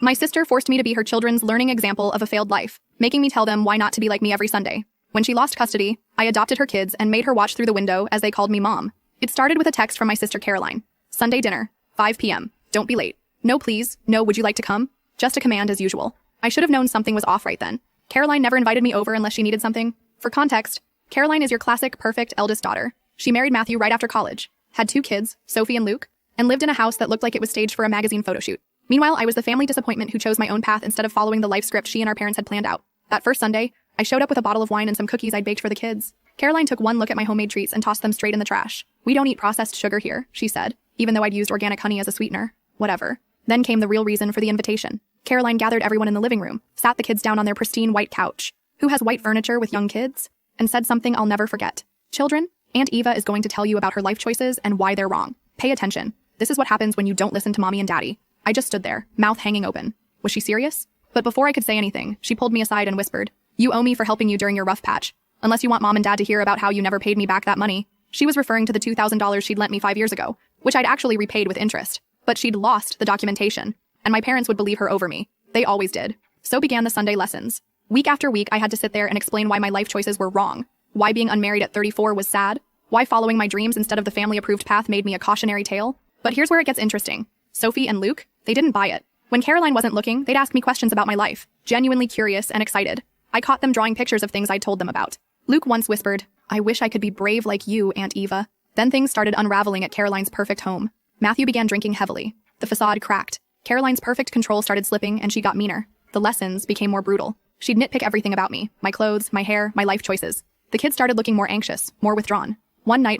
My sister forced me to be her children's learning example of a failed life, making me tell them why not to be like me every Sunday. When she lost custody, I adopted her kids and made her watch through the window as they called me mom. It started with a text from my sister Caroline. Sunday dinner, 5 p.m. Don't be late. No, please. No, would you like to come? Just a command as usual. I should have known something was off right then. Caroline never invited me over unless she needed something. For context, Caroline is your classic, perfect eldest daughter. She married Matthew right after college, had 2 kids, Sophie and Luke, and lived in a house that looked like it was staged for a magazine photo shoot. Meanwhile, I was the family disappointment who chose my own path instead of following the life script she and our parents had planned out. That first Sunday, I showed up with a bottle of wine and some cookies I'd baked for the kids. Caroline took one look at my homemade treats and tossed them straight in the trash. We don't eat processed sugar here, she said, even though I'd used organic honey as a sweetener. Whatever. Then came the real reason for the invitation. Caroline gathered everyone in the living room, sat the kids down on their pristine white couch. Who has white furniture with young kids? And said something I'll never forget. Children, Aunt Eva is going to tell you about her life choices and why they're wrong. Pay attention. This is what happens when you don't listen to mommy and daddy. I just stood there, mouth hanging open. Was she serious? But before I could say anything, she pulled me aside and whispered, "You owe me for helping you during your rough patch. Unless you want mom and dad to hear about how you never paid me back that money." She was referring to the $2,000 she'd lent me 5 years ago, which I'd actually repaid with interest. But she'd lost the documentation, and my parents would believe her over me. They always did. So began the Sunday lessons. Week after week, I had to sit there and explain why my life choices were wrong, why being unmarried at 34 was sad, why following my dreams instead of the family-approved path made me a cautionary tale. But here's where it gets interesting. Sophie and Luke, they didn't buy it. When Caroline wasn't looking, they'd ask me questions about my life, genuinely curious and excited. I caught them drawing pictures of things I'd told them about. Luke once whispered, "I wish I could be brave like you, Aunt Eva." Then things started unraveling at Caroline's perfect home. Matthew began drinking heavily. The facade cracked. Caroline's perfect control started slipping, and she got meaner. The lessons became more brutal. She'd nitpick everything about me, my clothes, my hair, my life choices. The kids started looking more anxious, more withdrawn. One night,